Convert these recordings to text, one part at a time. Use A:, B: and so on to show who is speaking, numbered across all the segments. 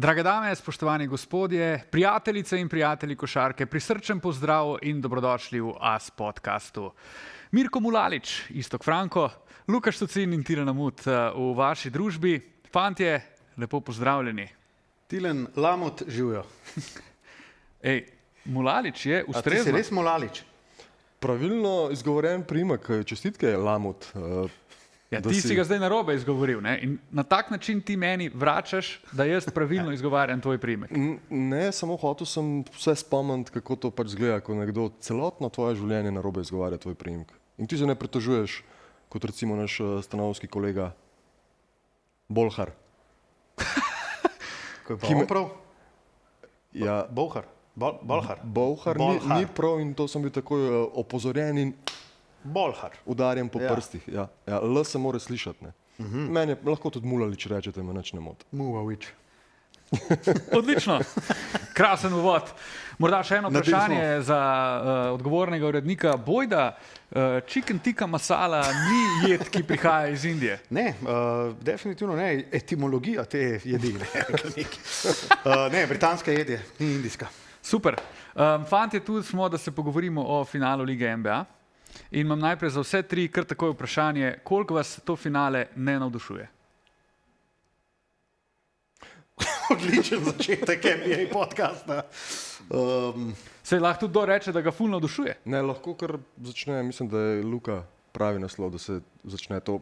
A: Drage dame, spoštovani gospodje, prijateljice in prijatelji košarke, prisrčen pozdrav in dobrodošli v AS podcastu. Mirko Mulalić, Iztok Franko, Lukaš Tocin in Tilen Lamut v vaši družbi. Fantje, lepo pozdravljeni.
B: Tilen Lamut, živijo.
A: Ej, Mulalić je ustrezno.
B: A ti si res Mulalić?
C: Pravilno izgovorjen priimek, čestitke Lamut.
A: Ja, ti si ga zdaj narobe izgovoril, ne? In na tak način ti meni vračaš, da jaz pravilno izgovarjam tvoj priimek.
C: Ne, samo hotel sem vse spomniti, kako to pač zgleda, ko nekdo celotno tvoje življenje narobe izgovarja tvoj priimek. In ti se ne pritožuješ, kot recimo naš stanovski kolega Bolhar.
B: Ko je pa on prav?
C: Ja,
B: Bolhar.
C: Bolhar ni prav in to sem bil takoj opozorjen in
B: Bolhar.
C: udarjen po prstih. Ja, L se mora slišati. Meni lahko tudi Mulalić rečete, me nič ne moti.
B: Muvavić.
A: Odlično, krasen uvod. Morda še eno vprašanje za odgovornega urednika Bojda. Chicken tikka masala ni jed, ki prihaja iz Indije.
B: Ne, definitivno ne. Etimologija te jedi. Ne, britanska jed je, ni indijska.
A: Super. Fantje, tu smo, da se pogovorimo o finalu Lige NBA. In imam najprej za vse tri kar takoj vprašanje, koliko vas to finale ne navdušuje?
B: Odličen začetek NBA podcasta.
A: Se lahko tudi reče, da ga ful navdušuje?
C: Ne, lahko kar začne, mislim, da je Luka pravi naslov, da se začne to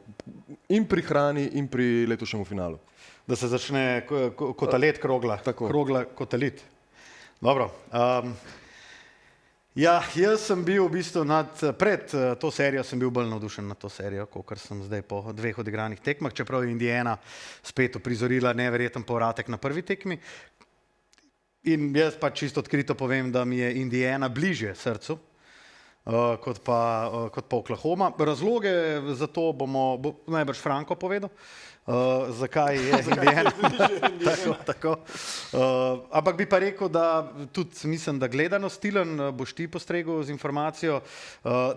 C: in pri hrani in pri letošnjem finalu.
B: Da se začne kotalet krogla.
C: Tako.
B: Krogla kotalit. Dobro. Ja, jaz sem bil v bistvu pred to serijo sem bil bolj navdušen na to serijo, kot sem zdaj po dveh odigranih tekmah, čeprav je Indiana spet uprizorila neverjeten povratek na prvi tekmi. In jaz pa čisto odkrito povem, da mi je Indiana bližje srcu kot pa Oklahoma. Razloge za to bo najbrž Franko povedal. Zakaj je Indiana tako. Ampak bi pa rekel, da tudi mislim, da gledanost, Tilen, boš ti postregel z informacijo,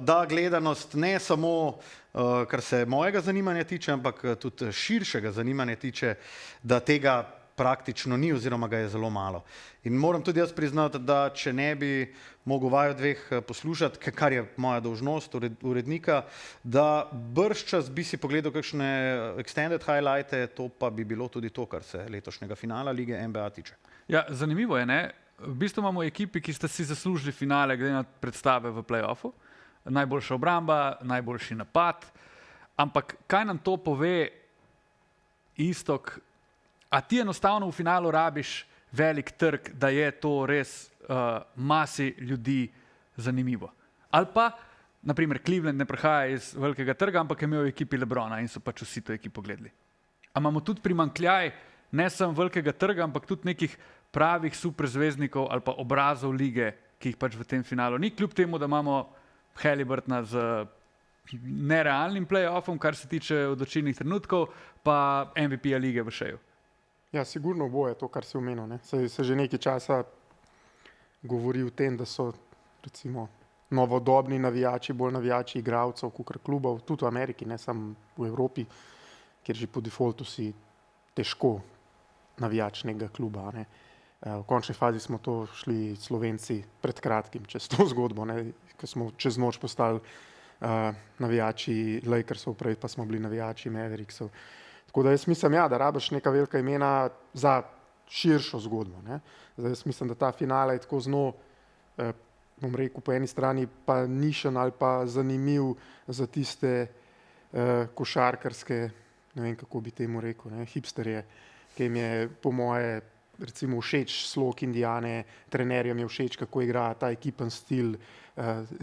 B: da gledanost ne samo, kar se mojega zanimanja tiče, ampak tudi širšega zanimanja tiče, da tega praktično ni oziroma ga je zelo malo. In moram tudi jaz priznati, da če ne bi mogel vaju dveh poslušati, kar je moja dolžnost urednika, da bržčas bi si pogledal kakšne extended highlighte, to pa bi bilo tudi to, kar se letošnjega finala Lige NBA tiče.
A: Ja, zanimivo je, ne? V bistvu imamo ekipi, ki sta si zaslužili finale glede na predstave v play-offu. Najboljša obramba, najboljši napad. Ampak kaj nam to pove, Iztok? A ti enostavno v finalu rabiš velik trg, da je to res masi ljudi zanimivo? Ali pa, naprimer, Cleveland ne prihaja iz velikega trga, ampak je imel v ekipi LeBrona in so pač vsi to ekipo gledali. A imamo tudi primanjkljaj ne samo velikega trga, ampak tudi nekih pravih superzvezdnikov ali pa obrazov lige, ki jih pač v tem finalu ni, kljub temu, da imamo Haliburtona z nerealnim play-offom, kar se tiče odločilnih trenutkov, pa MVP-ja lige v šeju.
D: Ja, sigurno boje to, kar si omenil. Ne? Se že nekaj časa govori o tem, da so recimo novodobni navijači, bolj navijači igralcev, kakor klubov, tudi v Ameriki, ne samo v Evropi, kjer že po defaultu si težko navijač nekega kluba. Ne? V končni fazi smo to šli Slovenci pred kratkim čez to zgodbo, ko smo čez noč postali navijači Lakersov, prej pa smo bili navijači Mavericksov. Tako da jaz mislim, da rabiš neka velika imena za širšo zgodbo. Ne? Zdaj jaz mislim, da ta finale je tako zelo, bom rekel, po eni strani pa nišen ali pa zanimiv za tiste košarkarske, ne vem, kako bi temu rekel, hipsterje, ki jim je po moje recimo všeč slog Indijane, trenerjem je všeč, kako igra ta ekipen stil,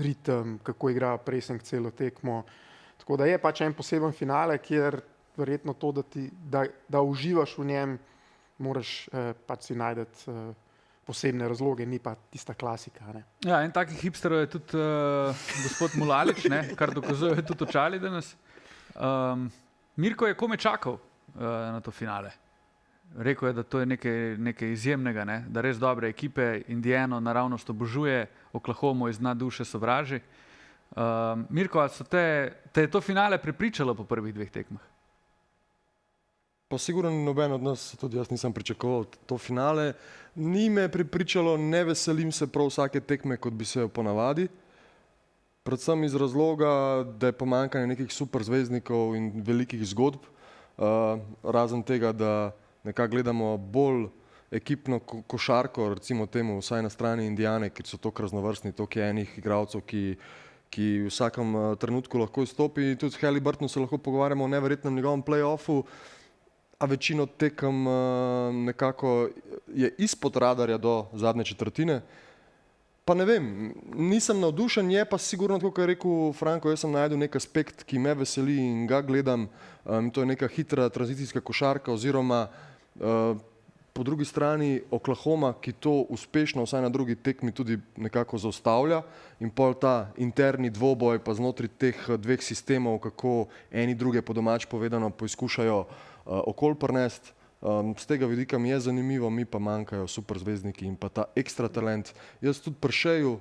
D: ritem, kako igra pressing celo tekmo. Tako da je pač en poseben finale, kjer verjetno to, da uživaš v njem, moraš pač si najdeti posebne razloge, ni pa tista klasika. Ne?
A: Ja, en takih hipsterov je tudi gospod Mulalić, kar dokazuje tudi očali danes. Mirko je kome čakal na to finale. Rekel je, da to je nekaj izjemnega, da res dobre ekipe, Indiano naravnost obožuje, Oklahomo iz dna duše sovraži. Mirko, te je to finale prepričalo po prvih dveh tekmah?
C: Pa sigurno noben od nas, tudi jaz nisem pričakoval to finale. Ni me prepričalo, ne veselim se prav vsake tekme, kot bi se jo ponavadi. Predvsem iz razloga, da je pomanjkanje nekih super zvezdnikov in velikih zgodb. Razen tega, da nekako gledamo bolj ekipno košarko, recimo temu vsaj na strani Indijane, ker so toliko raznovrstni, toliko je enih igralcev, ki v vsakem trenutku lahko izstopi. Tudi s Haliburtonom se lahko pogovarjamo o neverjetnem njegovem play-offu, a večino tekem nekako je izpod radarja do zadnje četrtine. Pa ne vem, nisem navdušen, je pa sigurno, tako kot je rekel Franko, jaz sem našel nek aspekt, ki me veseli in ga gledam. To je neka hitra tranzicijska košarka oziroma po drugi strani Oklahoma, ki to uspešno vsaj na drugi tekmi tudi nekako zaustavlja in pol ta interni dvoboj pa znotraj teh dveh sistemov, kako eni druge po domač povedano poizkušajo okol prinesti. Z tega vidika mi je zanimivo, mi pa manjkajo super zvezdniki in pa ta ekstra talent. Jaz tudi pri Sheju,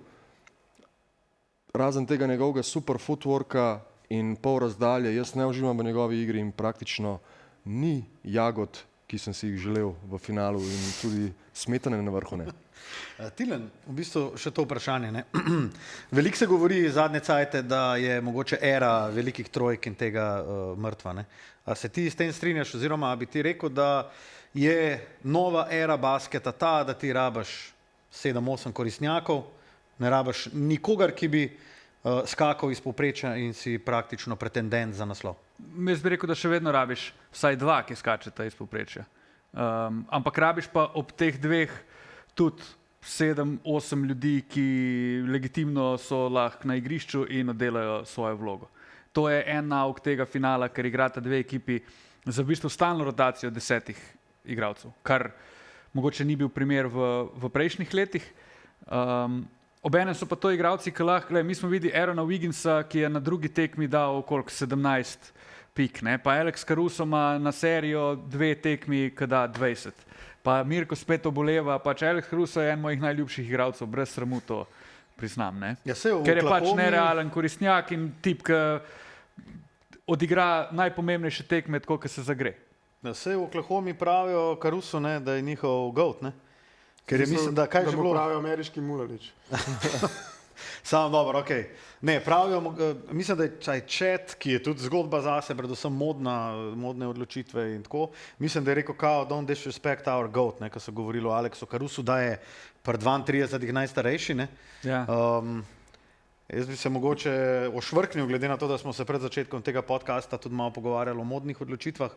C: razen tega njegovega super footworka in pol razdalje, jaz ne uživam v njegovi igri in praktično ni jagod, ki sem si jih želel v finalu in tudi smetane na vrhu ne.
B: Tilen, v bistvu še to vprašanje. Ne? Veliko se govori zadnje cajte, da je mogoče era velikih trojk in tega mrtva. Ne? A se ti s tem strinjaš, oziroma bi ti rekel, da je nova era basketa ta, da ti rabaš 7-8 koristnjakov, ne rabaš nikogar, ki bi skakal iz povprečja in si praktično pretendent za naslov?
A: Jaz bi rekel, da še vedno rabiš vsaj dva, ki skačeta iz povprečja. Ampak rabiš pa ob teh dveh tudi 7-8 ljudi, ki legitimno so lahko na igrišču in oddelajo svojo vlogo. To je en nauk tega finala, ker igrata dve ekipi za v bistvu stalno rotacijo 10 igralcev, kar mogoče ni bil primer v prejšnjih letih. Obenem so pa to igralci, ki lahko, mi smo videli Aarona Wigginsa, ki je na drugi tekmi dal okrog 17 pik, ne? Pa Alex Caruso ima na serijo 2 tekmi, ki da 20. Pa Mirko spet oboleva, pač Alex Caruso je en mojih najljubših igralcev, brez sramu to priznam, ne?
B: Ja,
A: ker je pač nerealen koristnjak in tip, ki odigra najpomembnejše tekme, tako kot se zagre.
B: Da se v Oklahomi pravijo Caruso, ne, da je njihov goat, ne? Ker je mislim, da kaj
D: da
B: že
D: mu
B: bilo...
D: pravijo ameriški Mulalič.
B: Samo dobro, ok. Ne, pravijo, mislim, da je Chet, ki je tudi zgodba zase, predvsem modne odločitve in tako. Mislim, da je rekel kao, don't disrespect our goat, ne, ko so govorili o Aleksu Carusu, da je pri 32 najstarejši, ne.
A: Ja.
B: Jaz bi se mogoče ošvrknil, glede na to, da smo se pred začetkom tega podcasta tudi malo pogovarjali o modnih odločitvah.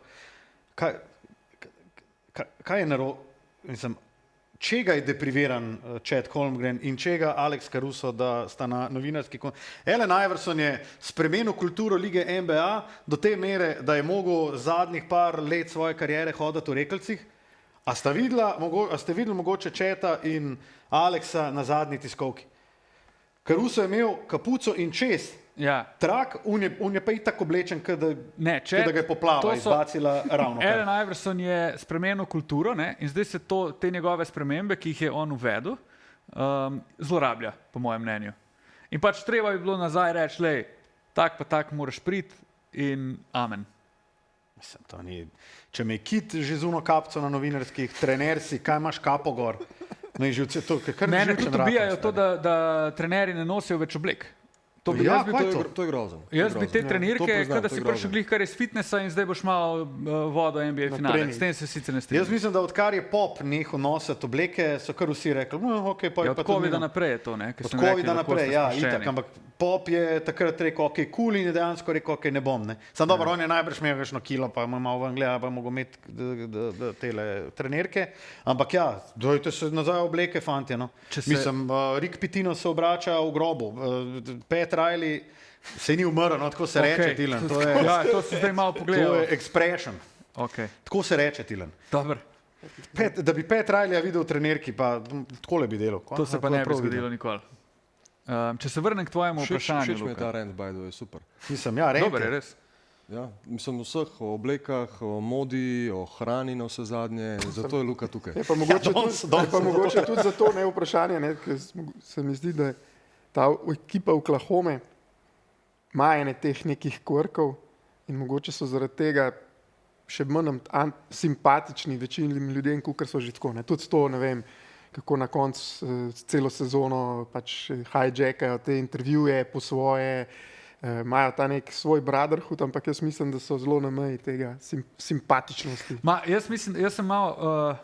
B: Kaj je mislim, čega je depriviran Chet Holmgren in čega Alex Caruso, da sta na novinarski Allen Iverson je spremenil kulturo lige NBA do te mere, da je mogel zadnjih par let svoje kariere hoditi v rekelcih. A ste videli mogoče Cheta in Alexa na zadnji tiskovki? Caruso je imel kapuco in čez
A: Ja.
B: trak, on je pa itak oblečen, da ga je poplava
A: to so-
B: izbacila ravno.
A: Allen Iverson je spremenil kulturo, ne? In zdaj se te njegove spremembe, ki jih je on uvedel, zlorablja, po mojem mnenju. In pač treba bi bilo nazaj reči, lej, tak pa tak moraš priti in amen.
B: Mislim, to ni. Če me je kit že zuno kapco na novinarskih, trener si, kaj imaš kapo gor? No, in živce, to, kar
A: Mene
B: živčen
A: tudi dobijajo
B: ratam,
A: to, da trenerji ne nosijo več oblek. To bi
B: Ja,
A: jaz bi
B: kaj
A: to,
C: To je grozen.
A: jaz bi te
C: to
A: trenirke,
C: priznam,
A: kada
C: to je
A: si prišel
C: grozen.
A: glih kar iz fitnessa in zdaj boš malo vodo NBA
D: Na
A: finale.
D: trening.
A: S tem se sicer ne
B: Jaz
A: strinjam.
B: mislim, da odkar je pop nehal nositi obleke, so kar vsi rekli, okay, pa je
A: Ja,
B: pa
A: od
B: tudi
A: COVID-a
B: mi, no.
A: naprej je to, ne? Ker
B: Od
A: so mi rekli,
B: COVID-a
A: lahko
B: naprej,
A: ste
B: ja,
A: sproščeni.
B: itak, ampak pop je takrat rekel, ok, cool in je dejansko rekel, ok, ne bom, ne. Sam dobro, on je najbrž imel kakšno kilo, pa ima malo ven gleda, pa mogo imeti tele trenerke, ampak ja, dojte se nazaj v obleke, fantje, no.
A: Če se-
B: Mislim, Rick Pitino se obrača v grobu, Pat Riley se ni umrl, no, tako se reče, Tilen, to je,
A: Ja, to si zdaj malo
B: to je
A: pogledal.
B: expression,
A: Okay.
B: tako se reče, Tilen.
A: Dobro,
B: Da bi Pat Rileyja videl v trenerki, pa takole bi delal.
A: to se pa ne bi zgodilo nikoli. Če se vrnem k tvojemu vprašanju,
C: Všeč mi je
A: Luka.
C: ta rent, by the way, super.
B: Mislim, ja, rente.
A: Dober je res.
C: Ja, mislim o vseh, o oblekah, o modi, o hrani na vse zadnje, zato je Luka tukaj.
D: Je pa mogoče,
B: danes-
D: tudi, je pa mogoče tudi zato ne vprašanje, ne, ker se mi zdi, da je ta ekipa Oklahome ima ene teh nekih kvrkov in mogoče so zaradi tega še manj simpatični večini ljudem, kot so že tako. Ne. Tudi to, ne vem, kako na koncu celo sezono pač hijackajo te intervjuje po svoje, imajo ta nek svoj brotherhood, ampak jaz mislim, da so zelo na meji tega simpatičnosti.
A: Jaz sem malo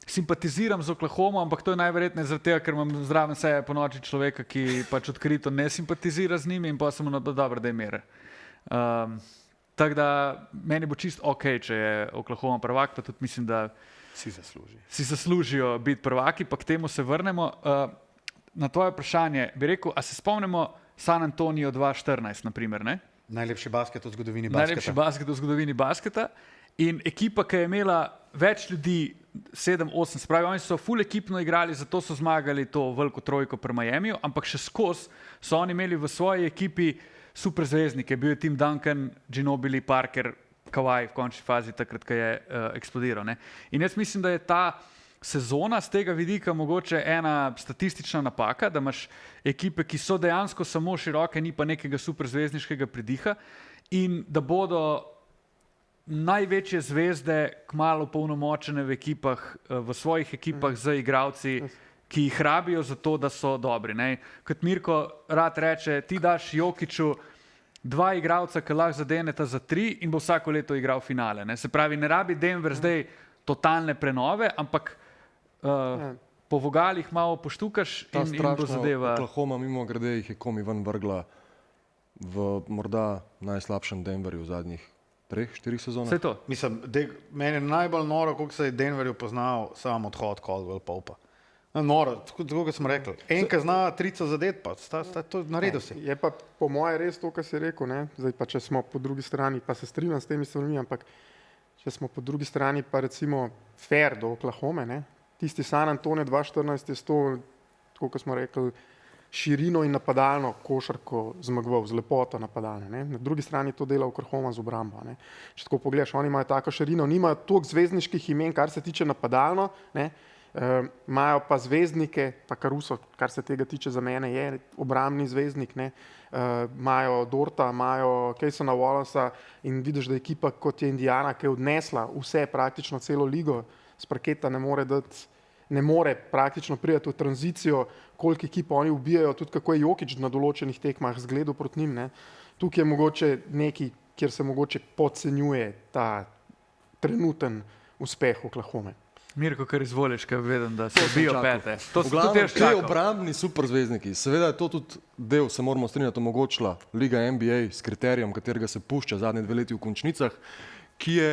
A: simpatiziram z Oklahoma, ampak to je najverjetneje zaradi tega, ker imam zraven sebe po noči človeka, ki pač odkrito ne simpatizira z njimi in pa sem mu dobro, da je mere. Tako da meni bo čist ok, če je Oklahoma prvak, pa tudi mislim, da si zaslužijo biti prvaki, pa k temu se vrnemo. Na tvoje vprašanje bi rekel, a se spomnimo San Antonio 2014, naprimer, ne?
B: Najlepši basket v zgodovini basketa.
A: Najlepši basket v zgodovini basketa. In ekipa, ki je imela več ljudi, 7-8, spravi, oni so full ekipno igrali, zato so zmagali to veliko trojko pri Miamiju, ampak še skozi so oni imeli v svoji ekipi super zvezdnike. Bil je Tim Duncan, Ginobili, Parker, Kawhi v končni fazi, takrat, ko je eksplodiral. Ne? In jaz mislim, da je ta sezona z tega vidika mogoče ena statistična napaka, da imaš ekipe, ki so dejansko samo široke, ni pa nekega superzvezdniškega pridiha in da bodo največje zvezde kmalu polnomočene v ekipah, v svojih ekipah z igralci, ki jih rabijo za to, da so dobri. Ne? Kot Mirko rad reče, ti daš Jokiću 2 igralca, ki lahko zadeneta za 3 in bo vsako leto igral finale. Ne? Se pravi, ne rabi Denver zdaj totalne prenove, ampak po vogalih malo poštukaš in bo zadeva.
C: Oklahoma mimo grede jih je komi ven vrgla v morda najslabšem Denverju v zadnjih 3-4 sezonah.
A: Vse to.
B: Mislim, meni je najbolj noro, koliko se je Denverju poznal sam odhod Caldwell Popa. Noro, tako kot smo rekli. Enka zna trico zadet, pa to naredil si.
D: Je pa po moje res to, kar si rekel, ne? Zdaj pa če smo po drugi strani, pa se strinjam s temi stvarmi, ampak če smo po drugi strani pa recimo fair do Oklahome, ne? Tisti San Antonio 2014 je s to, tako kot smo rekli, širino in napadalno košarko zmagoval, z lepoto napadalne. Ne? Na drugi strani to dela Oklahoma z obrambo. Ne? Če tako pogledaš, oni imajo tako širino, nimajo toliko zvezdniških imen, kar se tiče napadalno, ne? Imajo pa zvezdnike, pa Caruso, kar se tega tiče za mene, je obrambni zvezdnik, ne? Imajo Dorta, imajo Caysona Wallacea in vidiš, da ekipa kot je Indiana, ki je odnesla vse, praktično celo ligo, z parketa ne more praktično priti v tranzicijo, koliko ekip oni ubijajo, tudi kako je Jokić na določenih tekmah zgledal proti njim. Ne? Tukaj je mogoče neki, kjer se mogoče podcenjuje ta trenuten uspeh Oklahome.
A: Mirko, kar izvoliš, ker vedem, da se bijo pete. To so
C: tudi
A: tudi
C: te obrambni superzvezdniki. Seveda je to tudi del, se moramo strinjati, omogočila Liga NBA s kriterijem, katerega se pušča zadnje 2 leti v končnicah, ki je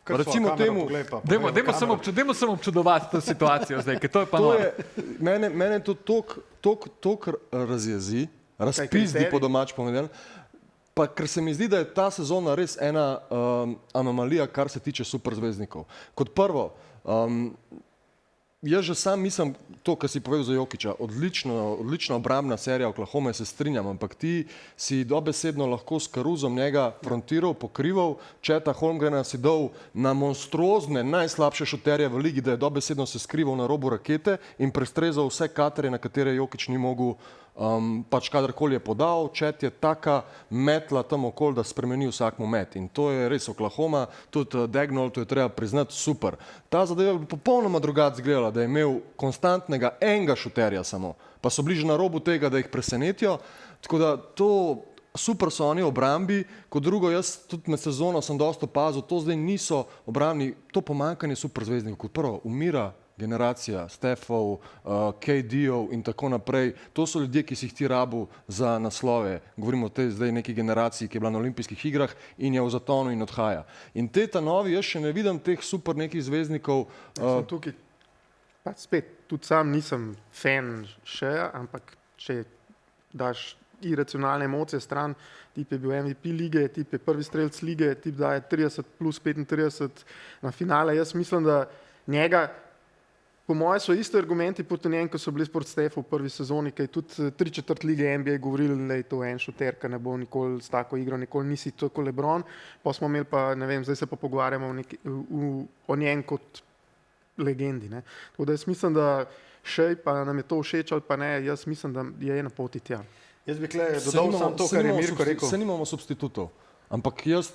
C: recimo temu,
A: dajmo samo občudovati to situacijo zdaj, ker to je pa noro.
C: Mene to toliko razjezi, razpizdi po domač povedano, pa ker se mi zdi, da je ta sezona res ena anomalija, kar se tiče superzvezdnikov. Kot prvo, jaz že sam mislim to, kar si povedal za Jokića, odlična obrambna serija Oklahome, se strinjam, ampak ti si dobesedno lahko s Caruzom njega frontiral, pokrival, Cheta Holmgrena si dal na monstruozne, najslabše šuterje v ligi, da je dobesedno se skrival na robu rakete in prestrezal vse katere, na katere Jokić ni mogel pač kadarkoli je podal. Chet je taka metla tam okoli, da spremeni vsakmu met. In to je res Oklahoma, tudi Dagnall, to je treba priznati, super. Ta zadeva bi popolnoma drugače izgledala, da je imel konstantnega enega šuterja samo, pa so bliže na robu tega, da jih presenetijo. Tako da to super so oni obrambi, kot drugo jaz tudi med sezono sem dosta opazil, to zdaj niso obrambni, to pomanjkanje superzvezdnikov. Kot prvo, umira generacija Stephov, KD-ov in tako naprej. To so ljudje, ki si jih ti rabu za naslove. Govorimo o tej zdaj neki generaciji, ki je bila na olimpijskih igrah in je v zatonu in odhaja. In te ta novi, jaz še ne vidim teh super nekih zvezdnikov.
D: Tukaj pa spet, tudi sam nisem fan še, ampak če daš iracionalne emocije stran, tip je bil MVP lige, tip je prvi strelc lige, tip daje 30 plus 35 na finale. Jaz mislim, da njega, po moje so isti argumenti proti njemu, ko so bili proti Stefu v prvi sezoni, ki je tudi 3/4 lige NBA govorili, da je to en šuter, ki ne bo nikoli s tako igro, nikoli nisi tako LeBron. Pa smo imeli pa, ne vem, zdaj se pa pogovarjamo o njem kot legendi. Ne. Tako da jaz mislim, da še pa nam je to všeč ali pa ne, jaz mislim, da je na poti tja.
B: Jaz bi dodal samo to, kar je Mirko rekel.
C: Se nimamo substitutov. Ampak jaz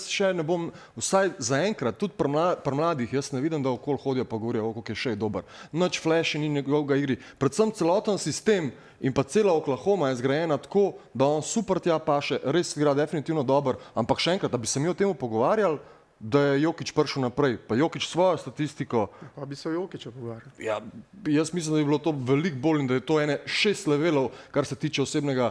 C: še ne bom, vsaj zaenkrat, tudi pri mladih, jaz ne vidim, da okoli hodijo pa govorijo, kako je še dober. Nič flash ni njegovega igri. Predvsem celoten sistem in pa cela Oklahoma je zgrajena tako, da on super tja paše, res igra definitivno dober, ampak še enkrat, da bi se mi o tem pogovarjali, da je Jokić prišel naprej, pa Jokić svojo statistiko.
D: Pa bi se o Jokiću pogovarjali.
C: Ja, jaz mislim, da bi bilo to veliko bolj in da je to ene 6 levelov, kar se tiče osebnega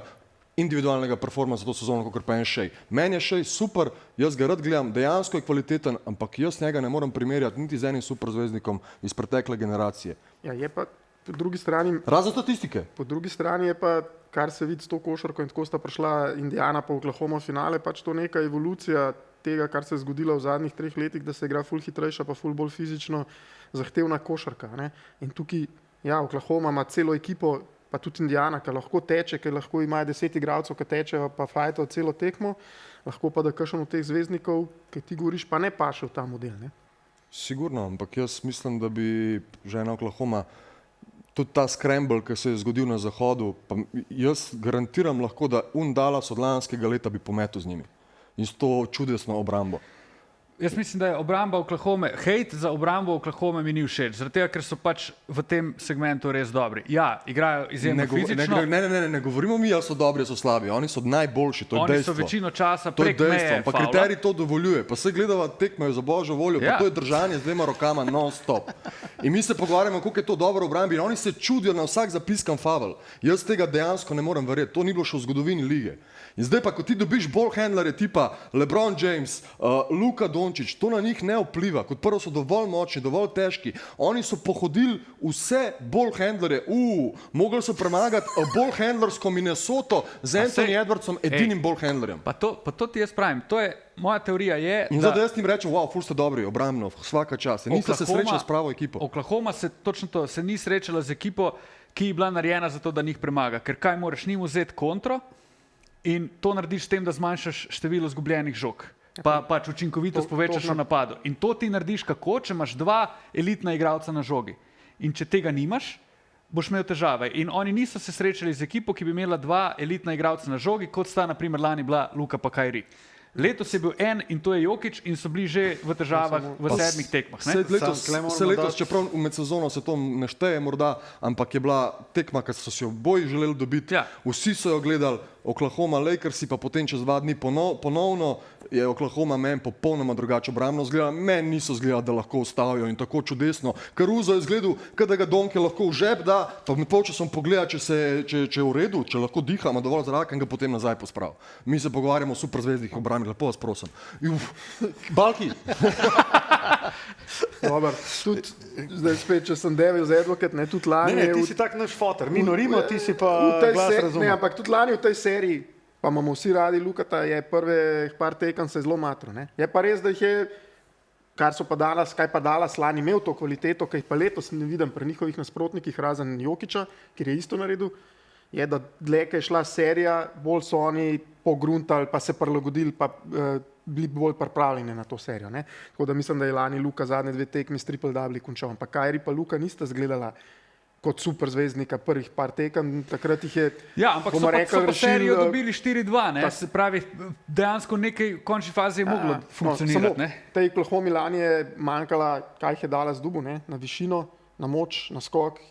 C: individualnega performansa to sezono, kot pa en Shai. Meni je Shai super, jaz ga rad gledam, dejansko je kvaliteten, ampak jaz njega ne morem primerjati niti z enim superzvezdnikom iz pretekle generacije.
D: Ja, je pa po drugi strani,
C: Razen statistike.
D: po drugi strani je pa, kar se vidi s to košarko in tako sta prišla Indiana pa Oklahoma v finale, pač to neka evolucija tega, kar se je zgodilo v zadnjih 3 letih, da se igra ful hitrejša pa ful bolj fizično zahtevna košarka. Ne? In tukaj, ja, Oklahoma ima celo ekipo, pa tudi Indiana, ki lahko teče, ki lahko ima 10 igralcev, ki tečejo pa fajto celo tekmo, lahko pa da kakšen od teh zvezdnikov, ki ti govoriš, pa ne paše v ta model. Ne?
C: Sigurno, ampak jaz mislim, da bi žena Oklahoma, tudi ta scramble, ki se je zgodil na zahodu, pa jaz garantiram lahko, da Dallas od lanskega leta bi pometel z njimi. In s to čudesno obrambo.
A: Jaz mislim, da je obramba Oklahome, hejt za obrambo Oklahome mi ni všeč, zaradi tega, ker so pač v tem segmentu res dobri. Ja, igrajo izjemno fizično.
C: Ne govorimo mi, ali so dobri, ali so slabi. Oni so najboljši, to je
A: Oni
C: dejstvo.
A: so večino časa
C: To je
A: prek meje
C: dejstvo, pa
A: favla.
C: kriterij to dovoljuje. Pa se gledava tekmejo za božjo voljo,
A: Ja.
C: pa to je držanje z 2 rokama non-stop. In mi se pogovarjamo, koliko je to dobro v obrambi in oni se čudijo na vsak zapiskan favel. Jaz tega dejansko ne morem verjeti, to ni bilo še v zgodovini lige. In zdaj pa, ko ti dobiš ball handlerje tipa LeBron James, Luka Dončić, to na njih ne vpliva. Kot prvo so dovolj močni, dovolj težki. Oni so pohodili vse ball handlerje. Mogli so premagati ball handlersko Minnesoto z Anthony Edwardsom, edinim ball handlerjem.
A: Pa to ti jaz pravim, to je, moja teorija je,
C: In zdaj jaz jim rečem, wow, ful ste dobri, obrambno, vsaka čast. Niste se srečali s pravo ekipo.
A: Oklahoma se točno to, se ni srečala z ekipo, ki je bila narejena za to, da njih premaga. Ker kaj moraš njim vzeti kontro in to narediš s tem, da zmanjšaš število izgubljenih žog. Pa pač učinkovitost povečaš v napadu. In to ti narediš kako, če imaš 2 elitna igralca na žogi. In če tega nimaš, boš imel težave. In oni niso se srečali z ekipo, ki bi imela 2 elitna igralca na žogi, kot sta naprimer lani bila Luka pa Kyrie. Letos je bil en in to je Jokić in so bili že v težavah v 7 tekmah. Ne?
C: Se letos, čeprav med sezono se to ne šteje morda, ampak je bila tekma, ki so si jo boji želeli dobiti.
A: Ja.
C: Vsi so jo gledali, Oklahoma Lakersi pa potem čez 2 dni ponovno je Oklahoma meni popolnoma drugače obrambno izgledala. Meni niso izgledali, da lahko ustavijo in tako čudesno. Caruso je izgledal, kot da ga Donke lahko v žep da, pa mi polčasom pogleda, če je v redu, če lahko diha, ima dovolj zraka in ga potem nazaj pospravi. Mi se pogovarjamo o superzvezdnih obrambah, lepo vas prosim. Balki!
D: Dobar, tudi, zdaj spet, če sem devil za advocate, ne, tudi lani
B: Ne,
D: je
B: ti si tak naš foter, mi norimo, ti si
D: v
B: pa
D: tej
B: glas
D: ne,
B: razumel.
D: ampak tudi lani v tej seriji, pa imamo vsi radi Lukata, je prvih par tekem se zelo matro. Ne. Je pa res, da jih je, kar so pa Dallas, kaj pa Dallas lani imel to kvaliteto, ki jih pa letos ne vidim pri njihovih nasprotnikih, razen Jokića, ki je isto naredil, je, da dlje je šla serija, bolj so oni pogruntali, pa se prilagodili, pa bili bolj pripravljeni na to serijo. Ne. Tako da mislim, da je lani Luka zadnje 2 tekmi s triple-double končal. Ampak Kyrie pa Luka nista zgledala kot superzvezdnika prvih par tekem, takrat jih je,
A: Ja, ampak
D: bomo
A: so pa
D: rekli,
A: serijo
D: rešil,
A: dobili 4-2, ne? Se pravi, dejansko nekaj v končni fazi je moglo funkcionirati. Ne?
D: Tej Oklahomi lani je manjkala, kaj jih je dala z dubu, ne? Na višino, na moč, na skok.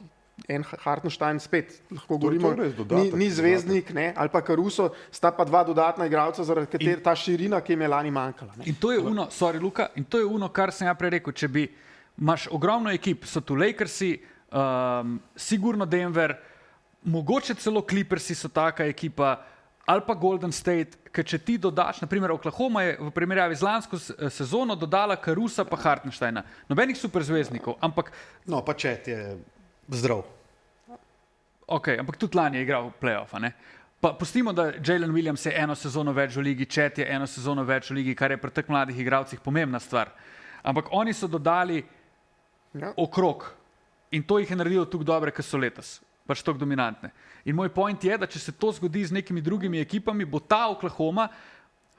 D: En Hartenstein spet, lahko govorimo,
C: je res dodatek,
D: ni zvezdnik, ne? Ali pa Caruso, sta pa 2 dodatna igralca, zaradi katerih ta širina, ki jim je lani manjkala. Ne?
A: In to je uno, sorry Luka, in to je uno, kar sem ja prej rekel, če bi imaš ogromno ekip, so tu Lakersi, sigurno Denver, mogoče celo Clippersi so taka ekipa, ali pa Golden State, ker če ti dodaš, naprimer Oklahoma je v primerjavi z lansko sezono dodala Carusa pa Hartensteina. Nobenih superzvezdnikov, ampak
B: No, pa Chet je zdrav.
A: okay, ampak tudi lani je igral play-offa. Ne? Pa pustimo, da Jalen Williams je eno sezono več v ligi, Chet je eno sezono več v ligi, kar je pri teh mladih igralcih pomembna stvar. Ampak oni so dodali okrog in to jih je naredilo tako dobre, kot so letos. Pač tako dominantne. In moj point je, da če se to zgodi z nekimi drugimi ekipami, bo ta Oklahoma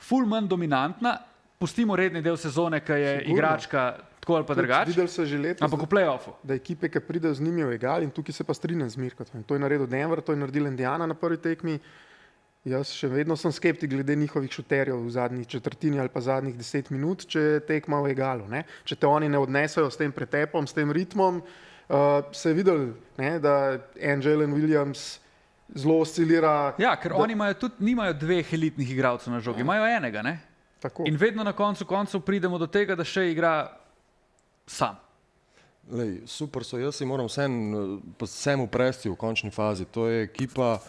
A: ful manj dominantna, pustimo redni del sezone, ki je
D: Sigurno.
A: igračka tako ali pa drugače,
D: Videli so že letos,
A: ampak v play-offu.
D: da ekipe, ki pridejo z njimi v egal in tukaj se pa strinjam z Mirkotom. To je naredil Denver, to je naredil Indiana na prvi tekmi. Jaz še vedno sem skeptik glede njihovih šuterjev v zadnji četrtini ali pa zadnjih 10 minut, če je tekma v egalu. Ne? Če te oni ne odnesejo s tem pretepom, s tem ritmom, se je videl, ne, da Jalen Williams zelo oscilira.
A: Ja, ker oni nimajo dveh elitnih igralcev na žogi, imajo enega. Ne?
D: Tako.
A: In vedno na koncu pridemo do tega, da še igra sam.
C: Lej, super so, jaz si moram vsem upresti v končni fazi. To je ekipa,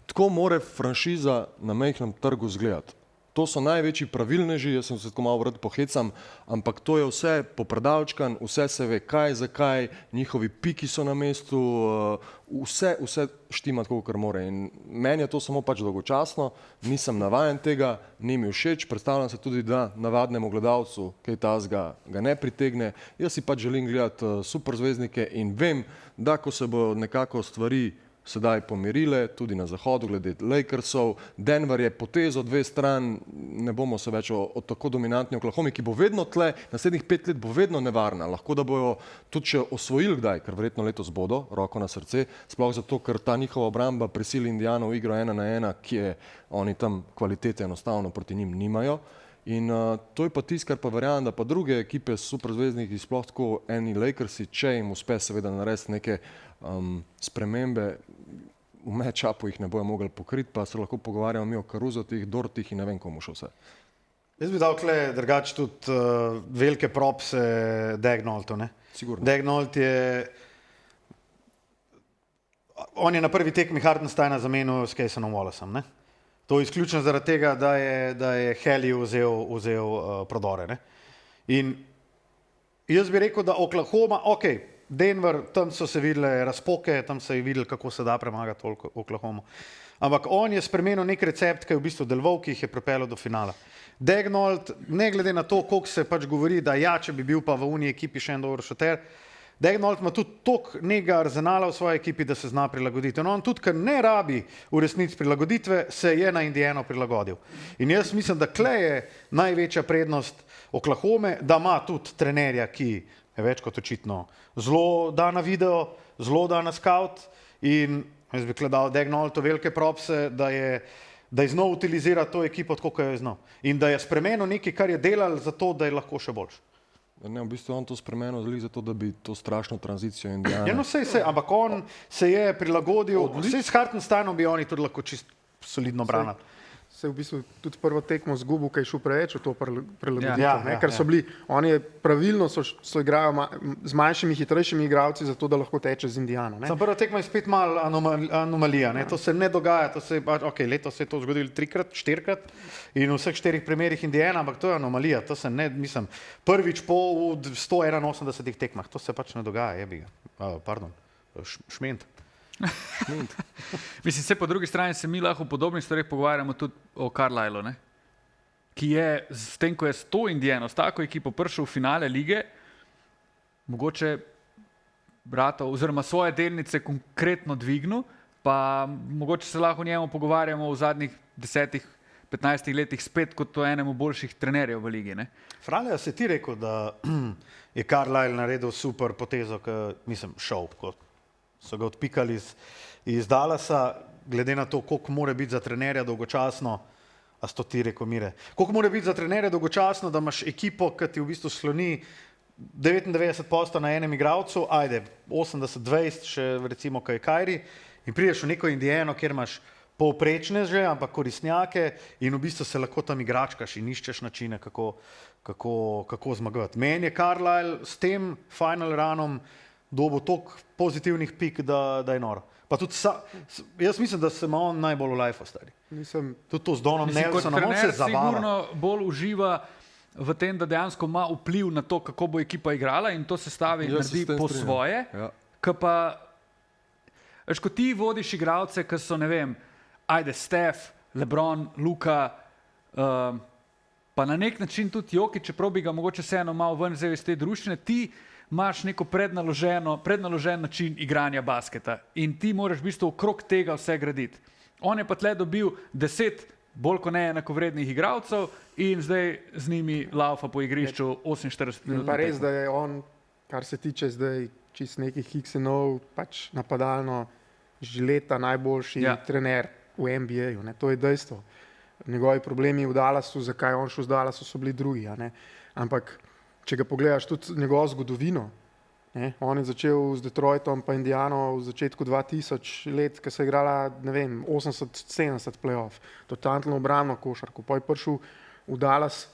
C: tako more franšiza na majhnem trgu izgledati. To so največji pravilneži, jaz sem se tako malo rad pohecam, ampak to je vse popredalčkan, vse se ve kaj, zakaj, njihovi piki so na mestu, vse štima tako, kar more. In meni je to samo pač dolgočasno, nisem navajen tega, ni mi všeč, predstavljam se tudi, da navadnemu gledalcu kaj tazga ga ne pritegne. Jaz si pač želim gledati super zvezdnike in vem, da ko se bo nekako stvari sedaj pomirile, tudi na zahodu, glede Lakersov. Denver je potezo dve stran, ne bomo se več o tako dominantni Oklahomi, ki bo vedno tle, naslednjih 5 let bo vedno nevarna. Lahko da bojo tudi še osvojili kdaj, ker verjetno letos bodo, roko na srce, sploh zato, ker ta njihova obramba prisili Indijanov v igro 1-1, ki je oni tam kvalitete enostavno proti njim nimajo. In to je pa tisto, kar pa verjamem, da pa druge ekipe superzvezdniki, sploh tako eni Lakersi, če jim uspe seveda narediti neke spremembe, v matchupu jih ne bojo mogli pokriti, pa se lahko pogovarjamo mi o Karuzotih, Dortih in ne vem komu še vse.
B: Jaz bi dal tukaj drugače tudi velike propse Dagnoltu.
C: Sigurno.
B: Dagnolt on je na prvi tekmi Hartensteina zamenil s Casenom Wallaceom. Ne? To je izključno zaradi tega, da je Heli vzel prodore. Ne? In jaz bi rekel, da Oklahoma, Denver, tam so se videle razpoke, tam se je videlo, kako se da premagati Oklahomo. Ampak on je spremenil nek recept, ki je v bistvu deloval, ki jih je pripeljal do finala. Dagnolt, ne glede na to, koliko se pač govori, da ja, če bi bil pa v uniji ekipi še en dober šuter, Dagnolt ima tudi toliko nekega arzenala v svoji ekipi, da se zna prilagoditi. In on tudi, ker ne rabi v resnici prilagoditve, se je na Indijano prilagodil. In jaz mislim, da kle je največja prednost Oklahome, da ima tudi trenerja, ki je več kot očitno zelo da na video, zelo da na scout in jaz bi kle dal Dagnoltu velike propse, da je znal utilizirati to ekipo tako, kot je znal. In da je spremenil nekaj, kar je delal za to, da je lahko še boljši.
C: Ne, v bistvu on to spremenil zato, da bi to strašno tranzicijo Indijana.
B: Ja, no, ampak on se je prilagodil, vse s Hartensteinom bi oni tudi lahko čisto solidno branili.
D: Se v bistvu tudi prvo tekmo zgubil, kaj je šel preveč v to prilagoditev.
B: Ja,
D: ker so bili, oni pravilno so igrajo z manjšimi, hitrejšimi igralci, zato da lahko teče z Indijano.
B: Sam prva tekma je spet malo anomalija. Ne? To se ne dogaja, letos se je to zgodilo 3-krat, 4-krat in v vseh 4 primerih Indijana, ampak to je anomalija. To se ne, mislim, prvič po 181 tekmah, to se pač ne dogaja, šment.
A: Mislim, po drugi strani se mi lahko v podobnih stvareh pogovarjamo tudi o Carlislu, ne? Ki je s tem, ko je s to Indijano, s tako ekipo prišel v finale lige, mogoče oziroma svoje delnice konkretno dvignil, pa mogoče se lahko o njemu pogovarjamo v zadnjih 10-15 letih spet kot o enemu boljših trenerjev v ligi. Ne?
B: Fralja, si ti rekel, da je Carlisle naredil super potezo, šel, ko so ga odpikali iz Dallasa, glede na to, koliko mora biti za trenerja dolgočasno, a sto ti rekel, Mire, koliko mora biti za trenerja dolgočasno, da imaš ekipo, ki ti v bistvu sloni 99% na enem igralcu, 80-20, še recimo kaj Kyrie, in prideš v neko Indijano, kjer imaš povprečne že, ampak koristnjake in v bistvu se lahko tam igračkaš in iščeš načine, kako zmagovati. Meni je Carlisle s tem final runom dobo toliko pozitivnih pik, da je noro. Pa tudi jaz mislim, da se ima on najbolj v lifeu, stari. Tudi to z Donom Nelsonom, on se zabava.
A: Sigurno bolj uživa v tem, da dejansko ima vpliv na to, kako bo ekipa igrala in to se stavi in naredi po svoje. Ja. Ko ti vodiš igralce, ki so, ne vem, Steph, LeBron, Luka, pa na nek način tudi Jokić, čeprav bi ga mogoče vseeno malo ven vzel iz te druščine, ti imaš neko prednaložen način igranja basketa in ti moraš v bistvu okrog tega vse graditi. On je pa tle dobil 10 bolj kot ne enakovrednih igralcev in zdaj z njimi laufa po igrišču 48 minut.
D: Pa res, da je on, kar se tiče zdaj čist nekih X&O, pač napadalno že leta najboljši trener v NBA-ju, ne, to je dejstvo. Njegovi problemi v Dallasu, zakaj je on šel z Dallasu, so bili drugi, a ne. Ampak, če ga pogledaš tudi njegovo zgodovino, ne, on je začel z Detroitom pa Indiano v začetku 2000 let, ko se je igrala, ne vem, 80-70 playoff, totalno obrambno košarko, pa je prišel v Dallas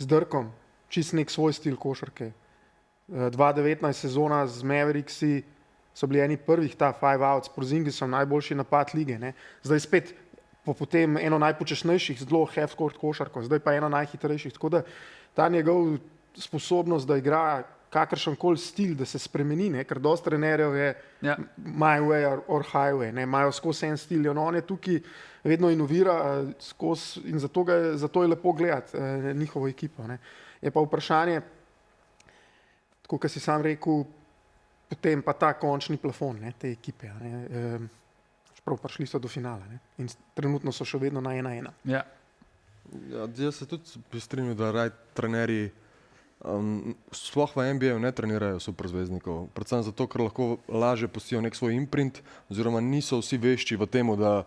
D: z Dirkom, čist nek svoj stil košarke. 2019 sezona z Mavericksi so bili eni prvih ta five outs, s Porzingisom najboljši napad lige, ne. Zdaj spet potem eno najpočasnejših, zelo half-court košarko, zdaj pa eno najhitrejših, tako da ta njegov sposobnost, da igra kakršen koli stil, da se spremeni, ne, ker dosti trenerjev je my way or highway, ne, imajo skozi en stil, in on je tukaj vedno inovira skozi in zato je lepo gledati njihovo ekipo, ne. Je pa vprašanje, tako kot si sam rekel, potem pa ta končni plafon, ne, te ekipe, ne, prav prišli so do finala, ne, in trenutno so še vedno na 1-1.
A: Ja.
C: Ja, jaz se tudi strinjam, da raj trenerji sploh v NBA-ju ne trenirajo superzvezdnikov. Predvsem zato, ker lahko lažje pustijo nek svoj imprint, oziroma niso vsi vešči v tem, da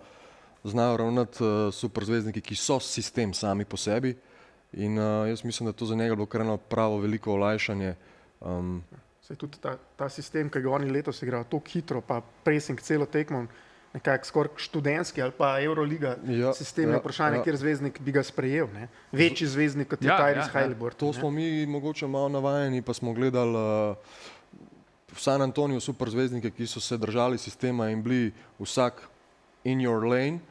C: znajo ravnati superzvezdniki, ki so sistem sami po sebi. In jaz mislim, da to za njega bo kar eno pravo veliko olajšanje.
D: Saj tudi ta sistem, ki ga oni letos igrajo tako hitro, pa pressing celo tekmo, nekako skoraj študentski ali pa Euroliga sistem je vprašanje, kjer zvezdnik bi ga sprejel. Ne? Večji zvezdnik kot je Tyrese Haliburton.
C: To smo mi mogoče malo navajeni, pa smo gledali v San Antoniju super zvezdnike, ki so se držali sistema in bili vsak in your lane.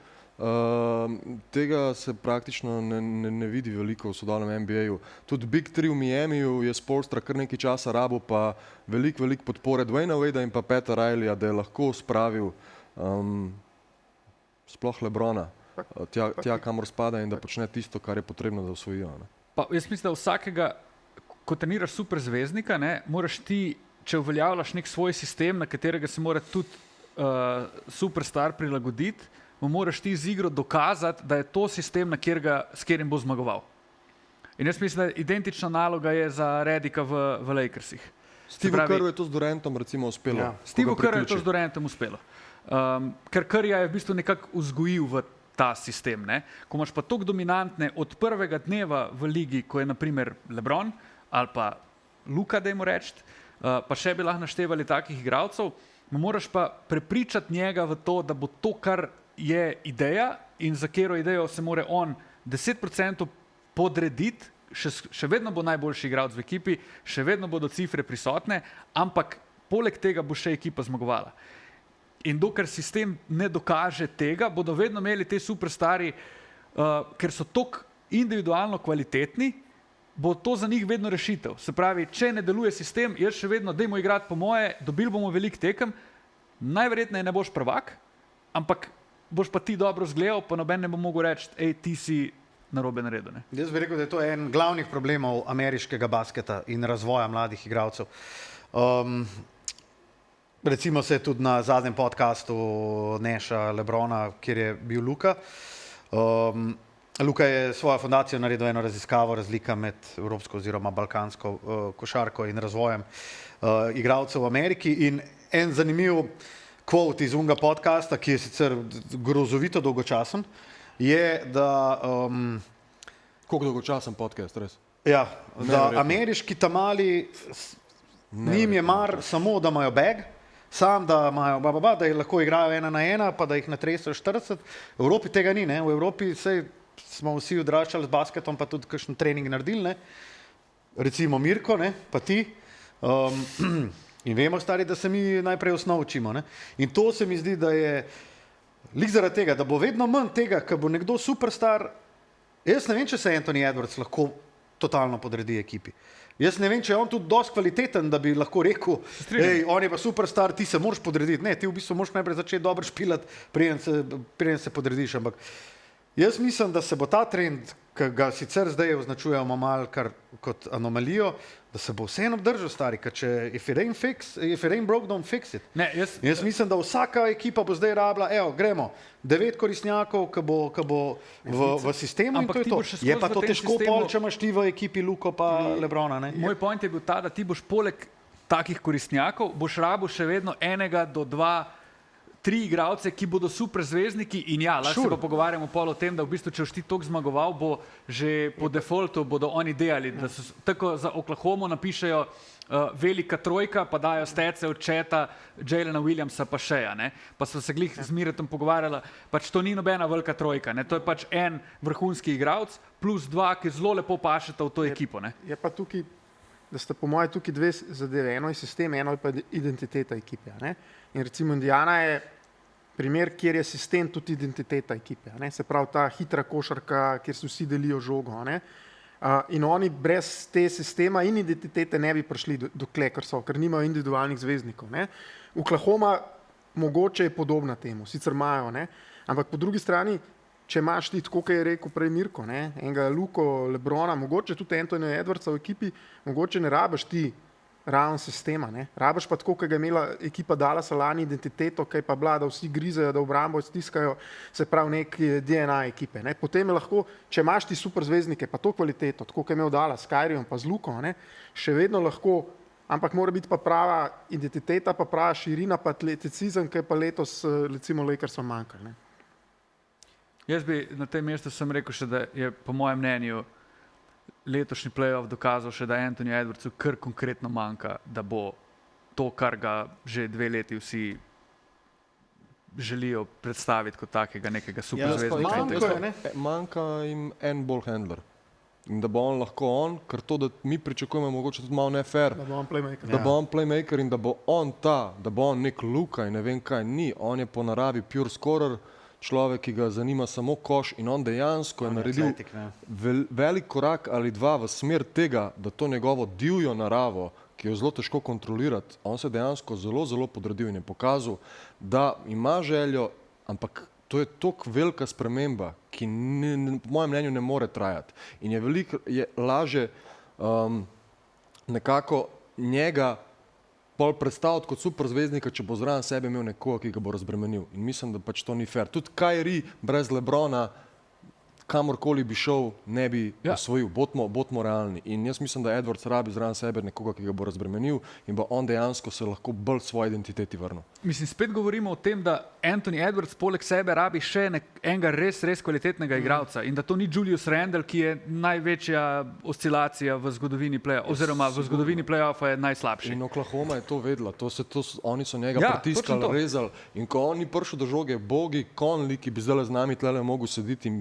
C: Tega se praktično ne vidi veliko v sodobnem NBA-ju. Tudi Big 3 v Miamiju je Spoelstra kar nekaj časa rabo, pa veliko podpore Dwayna Wadea in pa Peta Rileya, da je lahko spravil sploh Lebrona tja, kamor spada in da počne tisto, kar je potrebno, da osvojijo.
A: Pa jaz mislim, da vsakega, ko treniraš super zvezdnika, ne, moraš ti, če uveljavljaš nek svoj sistem, na katerega se mora tudi superstar prilagoditi, mu moraš ti z igro dokazati, da je to sistem, s katerim bo zmagoval. In jaz mislim, da identična naloga je za Redicka v Lakersih.
C: Steve Kerru je to z Durantom recimo uspelo.
A: Ja. Steve Kerru je to z Durantom uspelo. Ker Curryja je v bistvu nekako vzgojil v ta sistem. Ne? Ko imaš pa toliko dominantne od prvega dneva v ligi, ko je naprimer LeBron ali pa Luka, dajmo reči, pa še bi lahko naštevali takih igralcev, moraš pa prepričati njega v to, da bo to, kar je ideja in za katero idejo se mora on 10% podrediti, še vedno bo najboljši igralec v ekipi, še vedno bodo cifre prisotne, ampak poleg tega bo še ekipa zmagovala. In dokler sistem ne dokaže tega, bodo vedno imeli te superstari, ker so toliko individualno kvalitetni, bo to za njih vedno rešitev. Se pravi, če ne deluje sistem, jaz še vedno, dajmo igrati po moje, dobili bomo veliko tekem, najverjetneje ne boš prvak, ampak boš pa ti dobro zgledal, pa noben ne bo mogel reči, ti si narobe naredil. Ne?
B: Jaz bi rekel, da je to en glavnih problemov ameriškega basketa in razvoja mladih igralcev. Recimo se tudi na zadnjem podcastu Nasha Lebrona, kjer je bil Luka. Luka je svojo fundacijo naredil eno raziskavo razlika med evropsko oziroma balkansko košarko in razvojem igralcev v Ameriki. In en zanimiv quote iz unga podcasta, ki je sicer grozovito dolgočasen, je, da...
C: Koliko dolgočasen podcast, res?
B: Ja, da ameriški tamali, njim je mar samo, da imajo bag, sam, da imajo da jih lahko igrajo 1-1, pa da jih natresajo 40. V Evropi tega ni, ne? V Evropi smo vsi odraščali z basketom, pa tudi kakšen trening naredili, ne? Recimo Mirko, ne? Pa ti. In vemo, stari, da se mi najprej osnov učimo. Ne? In to se mi zdi, da je lik zaradi tega, da bo vedno manj tega, ker bo nekdo superstar. Jaz ne vem, če se Anthony Edwards lahko totalno podredi ekipi. Jaz ne vem, če je on tudi dosti kvaliteten, da bi lahko rekel, on je pa superstar, ti se moraš podrediti. Ne, ti v bistvu moraš najprej začeti dobro špilati, preden se podrediš. Ampak jaz mislim, da se bo ta trend, ki ga sicer zdaj označujemo malo kot anomalijo, da se bo vseeno obdržal, stari, ker če if it ain't broke, don't fix it.
A: Ne,
B: jaz mislim, da vsaka ekipa bo zdaj rabila, gremo, 9 koristnjakov, ki bo v sistemu in to je to. Je pa to težko pol, če imaš ti v ekipi Luko pa Lebrona. Ne?
A: Moj point je bil ta, da ti boš poleg takih koristnjakov, boš rabil še vedno 1 do 2 3 igralce, ki bodo super zvezdniki in ja, lahko se pa pogovarjamo pol o tem, da v bistvu, če boš ti toliko zmagoval, bo že po defaultu bodo oni delali, da so tako za Oklahomo napišejo velika trojka, pa dajo stece od Cheta, Jalena Williamsa pa še, ne? Pa so se glih z Miretom pogovarjala, pač to ni nobena velika trojka, ne? To je pač en vrhunski igralec plus 2, ki zelo lepo pašeta v to ekipo, ne?
D: Je pa tukaj, da sta po moje tukaj dve zadeve. Eno je sistem, eno je pa identiteta ekipe. Ne? In recimo Indiana je primer, kjer je sistem tudi identiteta ekipe. Ne? Se pravi ta hitra košarka, kjer se vsi delijo žogo. Ne? In oni brez te sistema in identitete ne bi prišli dokle, ker nimajo individualnih zvezdnikov. Ne? Oklahoma mogoče je podobna temu, sicer imajo, ne? Ampak po drugi strani, če imaš ti, tako kot je rekel prej Mirko, ne? Enega Luko, Lebrona, mogoče tudi Anthony Edwardsa v ekipi, mogoče ne rabiš ti ravno sistema, ne? Rabiš pa tako, kot je imela ekipa Dallasa lani identiteto, ki je pa bila, da vsi grizejo, da obrambo stiskajo, se pravi nek DNA ekipe. Ne? Potem je lahko, če imaš ti super zvezdnike, pa to kvaliteto, tako kot je imel Dallas s Kyriom pa z Luko, ne? Še vedno lahko, ampak mora biti pa prava identiteta, pa prava širina, pa atleticizem, ki je pa letos recimo Lakersom manjkal. Ne?
A: Jaz bi na tem mestu sem rekel še, da je po mojem mnenju letošnji playoff dokazal še, da Anthony Edwardsu kar konkretno manjka, da bo to, kar ga že 2 leti vsi želijo predstaviti kot takega nekega superzvezdnika.
C: Manjka jim en ball handler. In da bo on lahko on, ker to, da mi pričakujemo mogoče tudi malo nefair,
D: Da bo on playmaker.
C: da bo on playmaker in da bo on da bo on nek Luka in ne vem kaj ni. On je po naravi pure scorer, človek, ki ga zanima samo koš in on dejansko je naredil velik korak ali 2 v smer tega, da to njegovo divjo naravo, ki jo zelo težko kontrolirati, on se dejansko zelo, zelo podredil in je pokazal, da ima željo, ampak to je toliko velika sprememba, ki po mojem mnenju ne more trajati. In je laže nekako njega pol predstaviti kot super zvezdnika, če bo zraven sebe imel nekoga, ki ga bo razbremenil. In mislim, da pač to ni fair. Tudi Kyrie brez Lebrona, kamorkoli bi šel, ne bi osvojil. Bodimo realni. In jaz mislim, da Edwards rabi zraven sebe nekoga, ki ga bo razbremenil in bo on dejansko se lahko bolj svoji identiteti vrnil.
A: Mislim, spet govorimo o tem, da Anthony Edwards poleg sebe rabi še enega res kvalitetnega igralca in da to ni Julius Randle, ki je največja oscilacija v zgodovini play-offa, oziroma v zgodovini play-offa je najslabši.
C: In Oklahoma je to vedela, oni so njega pritiskali, rezali in ko on ni prišel do žoge, Bogi Conley, ki bi zdaj z nami tlele mogel sedeti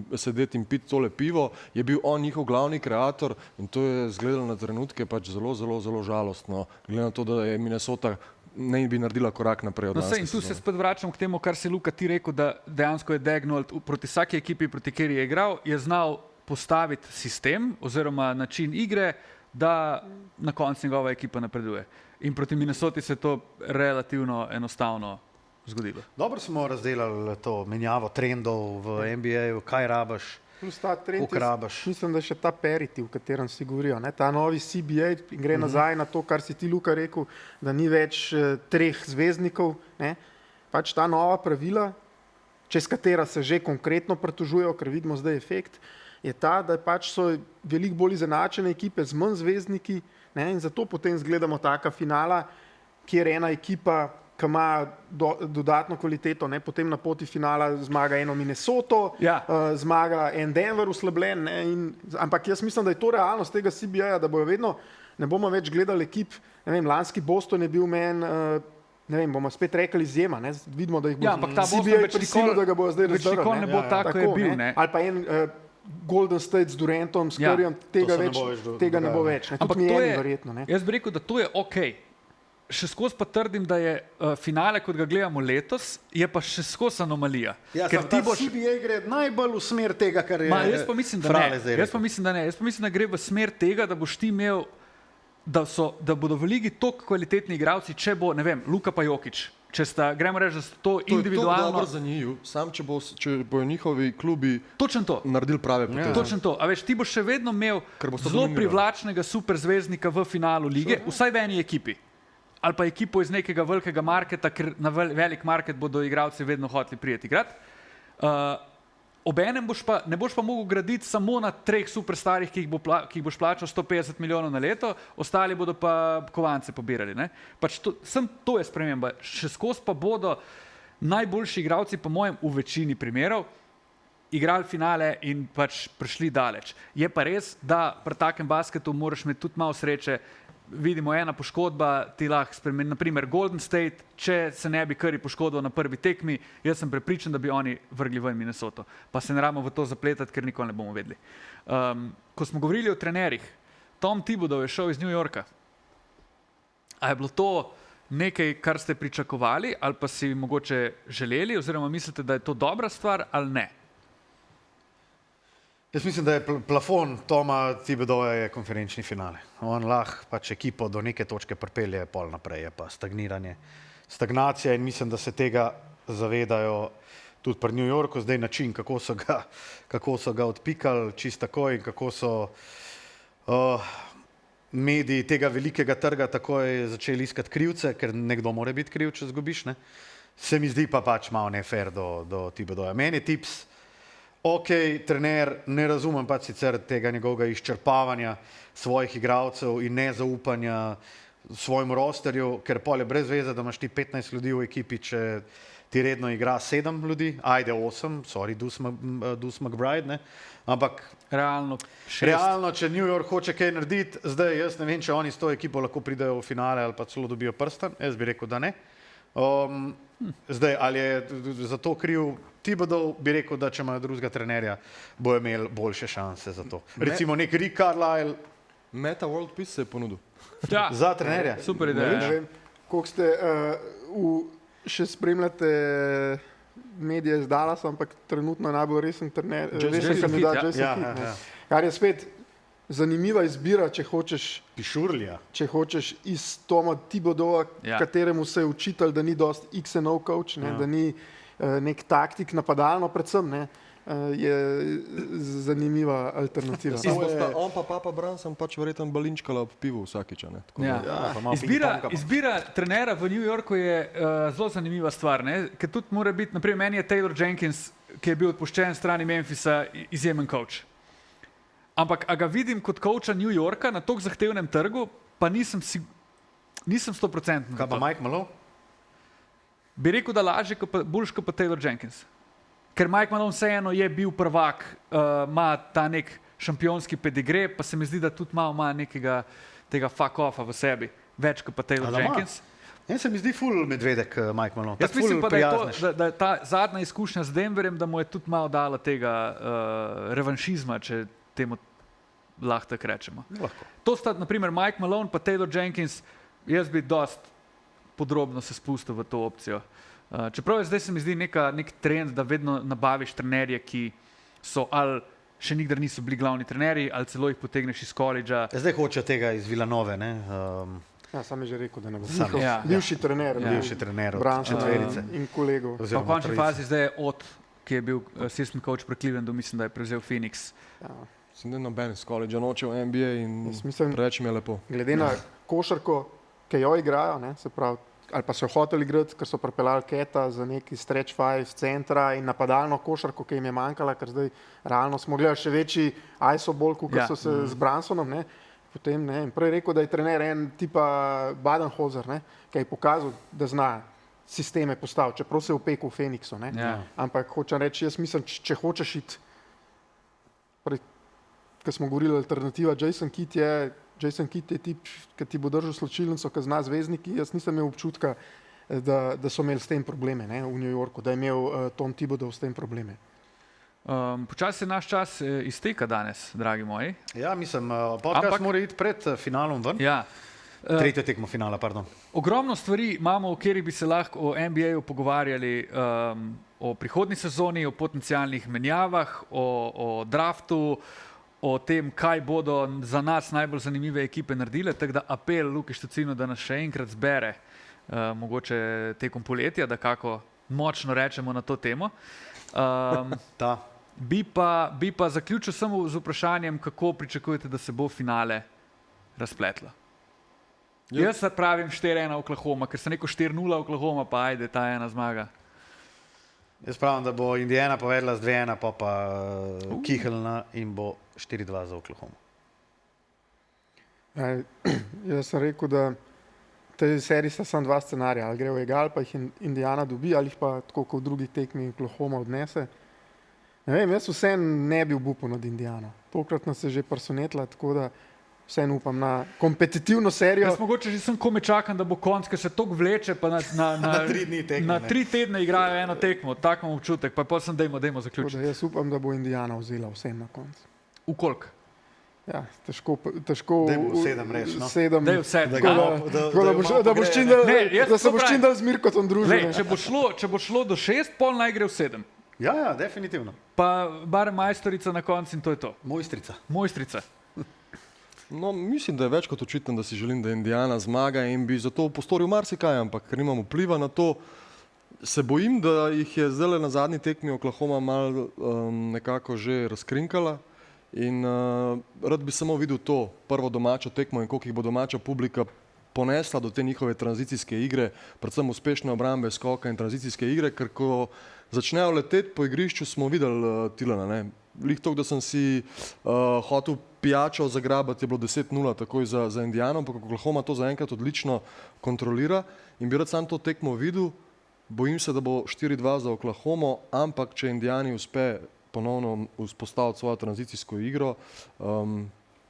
C: in piti tole pivo, je bil on njihov glavni kreator in to je izgledalo na trenutke pač zelo, zelo, zelo žalostno, glede na to, da je Minnesota ne bi naredila korak naprej od lanske sezone.
A: In tu se spet vračam k temu, kar si Luka ti rekel, da dejansko je Daigneault proti vsaki ekipi, proti kateri je igral, je znal postaviti sistem oziroma način igre, da na koncu njegova ekipa napreduje. In proti Minnesoti se je to relativno enostavno zgodilo.
B: Dobro smo razdelali to menjavo trendov v NBA-ju, kaj rabaš,
D: Plus ta trend,
B: koliko rabaš.
D: mislim, da je še ta parity, v katerem si govorijo. Ne? Ta novi CBA gre nazaj na to, kar si ti, Luka, rekel, da ni več 3 zvezdnikov. Ne? Pač ta nova pravila, čez katera se že konkretno pritožujejo, ker vidimo zdaj efekt, je ta, da pač so veliko bolj izenačene ekipe z manj zvezdniki, ne? In zato potem zgledamo taka finala, kjer ena ekipa, ki ima dodatno kvaliteto, ne? Potem na poti finala zmaga eno Minnesoto, zmaga en Denver uslabljen, ampak jaz mislim, da je to realnost tega CBA-ja, da bojo vedno, ne bomo več gledali ekip, ne vem, lanski Boston je bil meni, ne vem, bomo spet rekli izjema, ne? Vidimo, da jih bo
A: ampak ta
D: CBA prisilil, da ga bo zdaj
A: več nikoli ne bo tako, je bil, ne?
D: Ali pa en Golden State z Durantom, s Curryjem, tega ne bo več.
A: Ampak to je, verjetno, ne? Jaz bi rekel, da to je okej. Še skozi pa trdim, da je finale, kot ga gledamo letos, je pa še skozi anomalija.
B: Ja, ker ti CBA gre najbolj v smer tega, kar je
A: jaz pa mislim, da ne. Jaz pa mislim, da gre v smer tega, da boš ti imel, da bodo v ligi toliko kvalitetni igralci, če bo, ne vem, Luka pa Jokić. Če sta, gremo reči, da so to individualno...
C: To je to dobro za njiju, sam če bojo njihovi klubi naredili prave poteze.
A: Točno to. A veš, ti boš še vedno imel zelo privlačnega superzvezdnika v finalu lige, vsaj v eni ekipi. Ali pa ekipo iz nekega velikega marketa, ker na velik market bodo igralci vedno hoteli prijeti igrati. Obenem ne boš pa mogel graditi samo na 3 superstarih, ki jih boš plačal 150 milijonov na leto, ostali bodo pa kovance pobirali. Ne? Pač to je sprememba. Še skozi pa bodo, najboljši igralci, po mojem, v večini primerov, igrali finale in pač prišli daleč. Je pa res, da pri takem basketu moraš imeti tudi malo sreče. Vidimo, ena poškodba ti lahko spremeni. Naprimer, Golden State, če se ne bi Curry poškodoval na prvi tekmi, jaz sem prepričan, da bi oni vrgli ven Minnesoto. Pa se ne rabimo v to zapletati, ker nikoli ne bomo vedeli. Ko smo govorili o trenerjih, Tom Thibodeau je šel iz New Yorka. A je bilo to nekaj, kar ste pričakovali ali pa si mogoče želeli, oziroma mislite, da je to dobra stvar ali ne?
B: Jaz mislim, da je plafon Toma Thibodeauja je konferenčni finale. On lahko pač ekipo do neke točke pripelje, pol naprej je pa stagniranje. Stagnacija in mislim, da se tega zavedajo tudi pri New Yorku, zdaj način, kako so ga odpikali čist takoj in kako so mediji tega velikega trga takoj začeli iskati krivce, ker nekdo mora biti kriv, če zgubiš. Ne? Se mi zdi pa pač malo nefair do Thibodeauja. Meni je tips, ok, trener, ne razumem pa sicer tega njegovega izčrpavanja svojih igralcev in nezaupanja svojemu rosterju, ker pol je brez veze, da imaš ti 15 ljudi v ekipi, če ti redno igra 7 ljudi, ajde 8, sorry, Deuce McBride, ne? Ampak
A: Realno 6.
B: realno, če New York hoče kaj narediti, zdaj jaz ne vem, če oni s to ekipo lahko pridejo v finale ali pa celo dobijo prstan, jaz bi rekel, da ne. Zdaj, ali je za to kriv Thibodeau, bi rekel, da če imajo drugega trenerja, bojo imeli boljše šanse za to. Recimo nek Rick Carlisle
C: Meta World Peace se je ponudil.
A: Ja,
B: za trenerja.
A: super
D: Ne
A: ideja.
D: vem, koliko ste še spremljate medije z Dallasa, ampak trenutno je najbolj resen trener, resen
A: Jason
D: kandidat
A: Kidd,
D: Jason
B: ja.
D: Kidd,
B: Ja,
D: ne.
B: ja.
D: Kar je spet zanimiva izbira, če
B: Pišurlja.
D: hočeš iz Toma Thibodeaua,
A: Ja.
D: kateremu se je učitelj, da ni dost X&O coach, ne,
B: Ja.
D: da ni nek taktik napadalno predvsem, ne, je zanimiva alternativa.
C: On pa Papa Branson pač verjetno balinčkala ob pivu vsakič. Ne? Tako
A: Ja.
B: Ja, pa malo ping-ponga pa.
A: Izbira trenera v New Yorku je zelo zanimiva stvar, ne? Ker tudi mora biti, naprimer, meni je Taylor Jenkins, ki je bil odpuščen strani Memphisa, izjemen coach. Ampak a ga vidim kot coacha New Yorka na tako zahtevnem trgu, pa nisem 100%.
B: Kaj pa Mike Malone?
A: Bi rekel, da lažje, boljš kot pa Taylor Jenkins. Ker Mike Malone vseeno je bil prvak, ima ta nek šampionski pedigre, pa se mi zdi, da tudi malo ima nekega tega fuck-offa v sebi. Več kot pa Taylor
B: A da ima?
A: Jenkins.
B: Meni se mi zdi ful medvedek Mike Malone.
A: Jaz
B: Tak
A: mislim
B: ful
A: pa, da je,
B: prijazneš.
A: da je ta zadnja izkušnja z Denverjem, da mu je tudi malo dala tega revanšizma, če temu lahko tako rečemo.
B: Lahko.
A: To sta, naprimer, Mike Malone pa Taylor Jenkins, jaz bi dost podrobno se spustil v to opcijo. Čeprav je zdaj se mi zdi nek trend, da vedno nabaviš trenerje, ki so ali še nikdar niso bili glavni trenerji, ali celo jih potegneš iz koledža.
B: Zdaj hoče tega iz Villanove, ne?
D: Ja, sam je že rekel, da ne bo.
B: Sam,
D: Njihov
A: ja.
D: bivši trener,
A: Ja.
B: Bivši trener od
D: Branson
B: četverice.
D: in kolegov.
A: Pa v
B: Oziroma
A: končni
B: trojice.
A: fazi zdaj je ki je bil assistant coach pri Clevelandu, mislim, da je prevzel Phoenix.
D: Ja.
C: Sem ne noben iz koledža noče v NBA in
D: Jaz mislim-
C: preveč mi je lepo.
D: Glede na košarko, ki jo igrajo, ne, se pravi, ali pa so hoteli igrati, ker so pripeljali Keta za neki stretch five centra in napadalno košarko, ki jim je manjkala, ker zdaj realno smo gledali še večji ISO ball, kot
A: Ja.
D: so se z Bransonom. Ne. Potem, ne, prej je rekel, da je trener en tipa Badenholzer, ne, ki je pokazal, da zna sisteme postaviti, čeprav se je upekel v Phoenixu. Ne.
A: Ja.
D: Ampak hočem reči, jaz mislim, če hočeš iti, ko smo govorili, alternativa Jason Kidd je tip, ki ti bo držal sločilnico, ki zna zvezdniki. Jaz nisem imel občutka, da so imeli s tem probleme, ne, v New Yorku, da je imel Tom Thibodeau s tem probleme.
A: Počasi se naš čas izteka danes, dragi moji.
B: Ja, mislim, podcast mora iti pred finalom ven.
A: Ja.
B: Tretjo tekmo finala, pardon.
A: Ogromno stvari imamo, o katerih bi se lahko o NBA-ju pogovarjali, o prihodnji sezoni, o potencialnih menjavah, o draftu, o tem, kaj bodo za nas najbolj zanimive ekipe naredile. Tako da apel Luki Štocinu, da nas še enkrat zbere, mogoče tekom poletja, da kako močno rečemo na to temo.
B: Ta.
A: Bi pa zaključil samo z vprašanjem, kako pričakujete, da se bo finale razpletlo. Jaz pravim 4-1 Oklahoma, ker sem rekel 4-0 Oklahoma, pa ajde, ta ena zmaga.
B: Jaz pravim, da bo Indiana povedala z 2-1, pa kihlna in bo 4-2 za Oklahoma.
D: Jaz sem rekel, da tej seriji sta samo dva scenarija, ali gre v egal, pa jih Indiana dobi, ali jih pa tako kot v drugih tekmih Oklahoma odnese. Ne vem, jaz vseeno ne bi obupal nad Indiano. Tokrat nas je že presenetila, tako da vseeno upam na kompetitivno serijo.
A: Jaz mogoče že sem kome čakam, da bo konc, ker se toliko vleče, pa na
B: 3 dni tekme.
A: na 3 tedne igrajo eno tekmo, tak imam občutek, pa potem dajmo
D: Tako
A: zaključiti.
D: da jaz upam, da bo Indiana vzela vse na koncu.
A: V koliko?
D: Ja, težko.
B: Dajmo v 7 reči, no.
D: 7.
A: Daj vse.
B: Da
D: Tako
B: ga
D: da,
B: malo- da-
D: tako
B: da
D: da
B: jo
D: boš,
B: malo
D: da boš
B: pogreje,
D: čim
B: ne.
D: dal,
A: Ne, jaz
D: da se
A: to
D: boš
A: pravim.
D: čim dal z Mirkotom družil.
A: Lej, če bo šlo do 6, pol naj gre v 7.
B: Ja, definitivno.
A: Pa bar majstorica na koncu in to je to.
B: Mojstrica.
A: Mojstrica.
C: No, mislim, da je več kot očitno, da si želim, da Indiana zmaga in bi zato postoril marsikaj, ampak ker nimam vpliva na to, se bojim, da jih je zdaj na zadnji tekmi Oklahoma mal nekako že razkrinkala in rad bi samo videl to prvo domačo tekmo in koliko jih bo domača publika ponesla do te njihove tranzicijske igre, predvsem uspešne obrambe, skoka in tranzicijske igre, ker ko začnejo leteti po igrišču, smo videli Tilana, ne. Lih to, da sem si hotel pijačo zagrabati, je bilo 10-0 takoj za Indiano, ampak Oklahoma to zaenkrat odlično kontrolira in bi rad sam to tekmo videl. Bojim se, da bo 4-2 za Oklahomo, ampak če Indijani uspe ponovno vzpostaviti svojo tranzicijsko igro,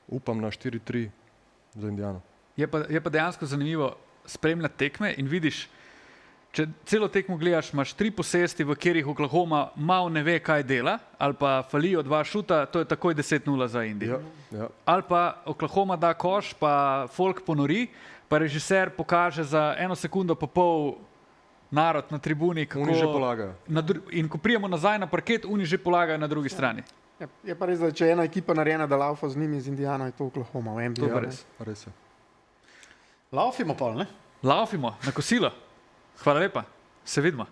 C: upam na 4-3 za Indijano.
A: Je pa dejansko zanimivo spremljati tekme in vidiš, če celo tekmo gledaš, imaš 3 posesti, v katerih Oklahoma malo ne ve, kaj dela, ali pa falijo 2 šuta, to je takoj 10-0 za Indijo.
C: Ja.
A: Ali pa Oklahoma da koš, pa folk ponori, pa režiser pokaže za 1 sekundo pa pol narod na tribuni, kako
C: Oni že polagajo.
A: in ko prijemo nazaj na parket, oni že polagajo na drugi strani.
D: Je pa res, da če je ena ekipa narejena, da laufa z njimi z Indiano, je to Oklahoma v NBA.
A: To pa
D: ne.
A: res.
C: Res je.
B: Laufimo pol, ne?
A: Laufimo na kosilo. Hvala lepa. Se vidimo.